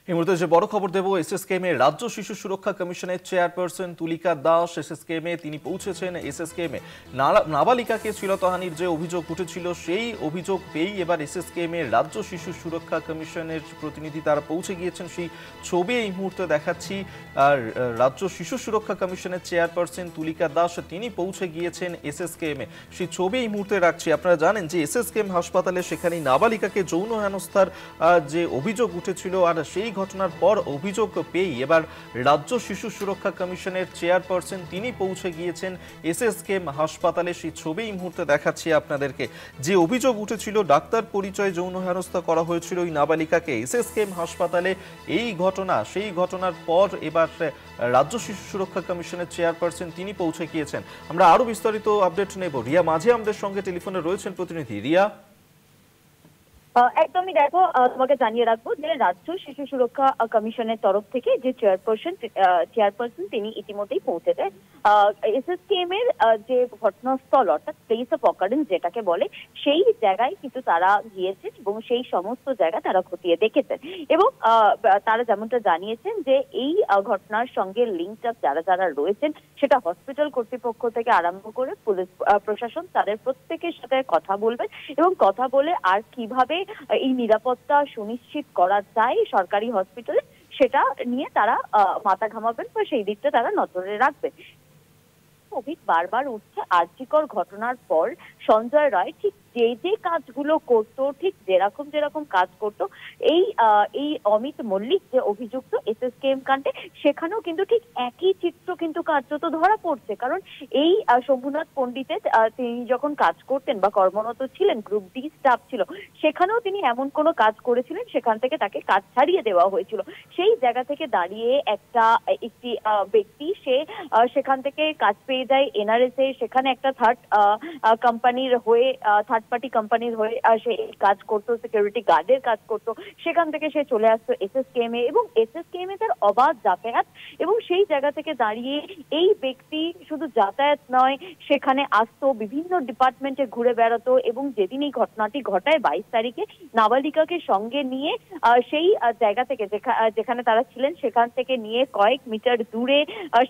এই মুহূর্তে যে বড় খবর দেব, এসএসকেএম এর রাজ্য শিশু সুরক্ষা কমিশনের চেয়ারপারসন তুলিকা দাস এসএসকেএম এ তিনি পৌঁছেছেন। এসএসকেএম এ নাবালিকাকে শ্লীলতাহানির যে অভিযোগ উঠেছিল সেই অভিযোগ পেয়েই এবার এসএসকেএম এর রাজ্য শিশু সুরক্ষা কমিশনের প্রতিনিধি তারা পৌঁছে গিয়েছেন। সেই ছবি এই মুহূর্তে দেখাচ্ছি। আর রাজ্য শিশু সুরক্ষা কমিশনের চেয়ারপারসন তুলিকা দাস তিনি পৌঁছে গিয়েছেন এসএসকেএম এ। সেই ছবি এই মুহূর্তে রাখছি। আপনারা জানেন যে এসএসকেএম হাসপাতালে সেখানে নাবালিকাকে যৌন হেনস্থার যে অভিযোগ উঠেছিল, আর সেই ঘটনার পর অভিযোগ পেয়ে এবার রাজ্য শিশু সুরক্ষা কমিশনের চেয়ারপারসন তিনি পৌঁছে গিয়েছেন এসএসকেএম হাসপাতালে। সেই ছবি এই মুহূর্তে দেখাচ্ছি আপনাদেরকে। যে অভিযোগ উঠেছিল, ডাক্তার পরিচয় যৌন হেনস্থা করা হয়েছিল ওই নাবালিকাকে এসএসকেএম হাসপাতালে, সেই ঘটনার পর এবার রাজ্য শিশু সুরক্ষা কমিশনের চেয়ারপারসন তিনি পৌঁছে গিয়েছেন। আমরা আরো বিস্তারিত আপডেট নেব। রিয়া মাঝি আমাদের সঙ্গে টেলিফোনে রয়েছেন প্রতিনিধি। রিয়া, একদমই দেখো, তোমাকে জানিয়ে রাখবো যে রাজ্য শিশু সুরক্ষা কমিশনের তরফ থেকে যে চেয়ারপারসন তিনি ইতিমধ্যেই পৌঁছেছে। এসএসকেএম এর যে ঘটনাস্থল অর্থাৎ প্লেস অফ অকারেন্স যেটাকে বলে, সেই জায়গায় কিন্তু তারা গিয়েছেন এবং সেই সমস্ত জায়গা তারা খতিয়ে দেখেছেন এবং তারা যেমনটা জানিয়েছেন যে এই ঘটনার সঙ্গে লিঙ্কড আপ যারা যারা রয়েছেন, সেটা হসপিটাল কর্তৃপক্ষ থেকে আরম্ভ করে পুলিশ প্রশাসন, তাদের প্রত্যেকের সাথে কথা বলবেন এবং কথা বলে আর কিভাবে এই নিরাপত্তা সুনিশ্চিত করা যায় সরকারি হসপিটালে, সেটা নিয়ে তারা মাথা ঘামাবেন বা সেই দিকটা তারা নজরে রাখবেন। অভিযোগ বারবার উঠছে আর্জিকর ঘটনার পর সঞ্জয় রায় ঠিক যে কাজগুলো করতো, ঠিক যেরকম কাজ করতো এই অমিত মল্লিক যে অভিযুক্ত এসএসকেএম কাণ্ডে, সেখানেও কিন্তু ঠিক একই চিত্র কিন্তু কার্যত ধরা পড়ছে। কারণ এই শম্ভুনাথ পণ্ডিতের তিনি যখন কাজ করতেন বা কর্মরত ছিলেন, গ্রুপ ডি স্টাফ ছিল, সেখানেও তিনি এমন কোনো কাজ করেছিলেন সেখান থেকে তাকে কাজ ছাড়িয়ে দেওয়া হয়েছিল। সেই জায়গা থেকে দাঁড়িয়ে একটি ব্যক্তি সে সেখান থেকে কাজ পেয়ে যায় এনআরএস এ, সেখানে একটা থার্ড পার্টি কোম্পানির হয়ে সে কাজ করতো, সিকিউরিটি গার্ডের কাজ করতো। সেখান থেকে সে চলে আসতো এসএসকেএম এ এবং এসএসকেএম এ তার অবাধ যাতায়াত, এবং সেই জায়গা থেকে দাঁড়িয়ে এই ব্যক্তি শুধু যাতায়াত নয়, সেখানে আসতো, বিভিন্ন ডিপার্টমেন্টে ঘুরে বেড়াতো এবং যেদিন এই ঘটনাটি ঘটায় 22 তারিখে নাবালিকাকে সঙ্গে নিয়ে সেই জায়গা থেকে যেখানে তারা ছিলেন সেখান থেকে নিয়ে কয়েক মিটার দূরে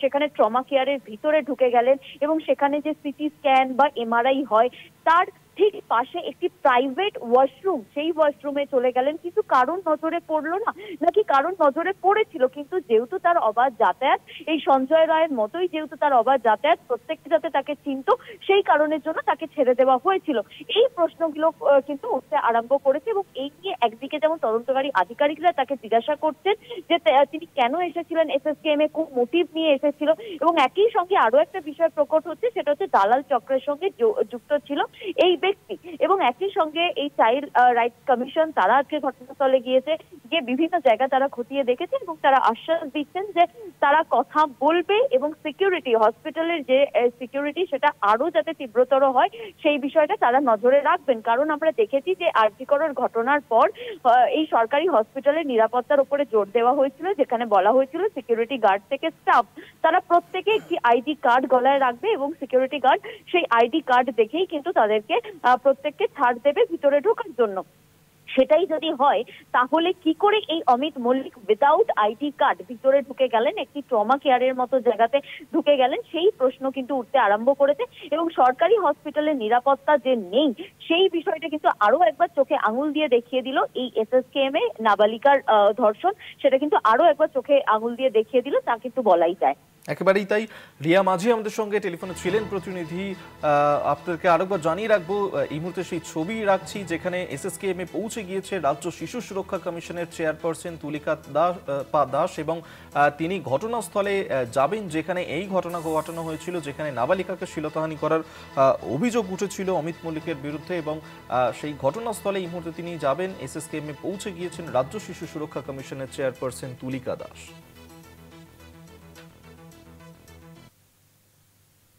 সেখানে ট্রমা কেয়ারের ভিতরে ঢুকে গেলেন এবং সেখানে যে সিটি স্ক্যান বা এমআরআই হয় তার ঠিক পাশে একটি প্রাইভেট ওয়াশরুম, সেই ওয়াশরুমে চলে গেলেন। কিন্তু কারণ নজরে পড়লো না, নাকি কারণ নজরে পড়েছিল, কিন্তু যেহেতু তার অবাধ যাতায়াত, এই সঞ্জয় রায়ের মতোই যেহেতু তার অবাধ যাতায়াত, প্রত্যেকটি যাতে তাকে চিনত, সেই কারণের জন্য তাকে ছেড়ে দেওয়া হয়েছিল। এই প্রশ্নগুলো কিন্তু উঠতে আরম্ভ করেছে এবং এই নিয়ে একদিকে যেমন তদন্তকারী আধিকারিকরা তাকে জিজ্ঞাসা করছেন যে তিনি কেন এসেছিলেন এসএসকেএম এ, কোন মোটিভ নিয়ে এসেছিল, এবং একই সঙ্গে আরো একটা বিষয় প্রকট হচ্ছে, সেটা হচ্ছে দালাল চক্রের সঙ্গে যুক্ত ছিল এই ব্যক্তি। এবং একই সঙ্গে এই চাইল্ড রাইটস কমিশন তারা আজকে ঘটনাস্থলে গিয়ে বিভিন্ন জায়গা তারা খতিয়ে দেখেছে এবং তারা আশ্বাস দিচ্ছেন যে তারা কথা বলবে এবং সিকিউরিটি, হসপিটালের যে সিকিউরিটি, সেটা আরো যাতে তীব্রতর হয় সেই বিষয়টা তারা নজরে রাখবেন। কারণ আমরা দেখেছি যে আরজিকরের ঘটনার পর এই সরকারি হসপিটালের নিরাপত্তার উপরে জোর দেওয়া হয়েছিল, যেখানে বলা হয়েছিল সিকিউরিটি গার্ড থেকে স্টাফ তারা প্রত্যেকে একটি আইডি কার্ড গলায় রাখবে এবং সিকিউরিটি গার্ড সেই আইডি কার্ড দেখেই কিন্তু তাদেরকে প্রত্যেককে ছাড় দেবে ভিতরে ঢোকার জন্য। সেটাই যদি হয় তাহলে কি করে এই Amit Mallick without ID card ভিতরে ঢুকে গেলেন, একটি ট্রমা কেয়ারের মতো জায়গাতে ঢুকে গেলেন, সেই প্রশ্ন কিন্তু উঠতে আরম্ভ করেছে। এবং সরকারি হসপিটালের নিরাপত্তা যে নেই সেই বিষয়টা কিন্তু আরো একবার চোখে আঙুল দিয়ে দেখিয়ে দিল এই এসএসকেএম এ নাবালিকার ধর্ষণ, সেটা কিন্তু আরো একবার চোখে আঙুল দিয়ে দেখিয়ে দিল, তা কিন্তু বলাই যায়। একেবারেই তাই। রিয়া মাঝি আমাদের সঙ্গে টেলিফোনে ছিলেন প্রতিনিধি। আপনাদেরকে আরেকবার জানিয়ে রাখবো, এই মুহূর্তে সেই ছবি রাখছি যেখানে এসএসকেএম এ পৌঁছে গিয়েছে রাজ্য শিশু সুরক্ষা কমিশনের চেয়ারপারসন তুলিকা দাস এবং তিনি ঘটনাস্থলে যাবেন যেখানে এই ঘটনা ঘটানো হয়েছিল, যেখানে নাবালিকাকে শ্লীলতাহানি করার অভিযোগ উঠেছিল অমিত মল্লিকের বিরুদ্ধে, এবং সেই ঘটনাস্থলে এই মুহূর্তে তিনি যাবেন। এসএসকেএম এ পৌঁছে গিয়েছেন রাজ্য শিশু সুরক্ষা কমিশনের চেয়ারপারসন তুলিকা দাস।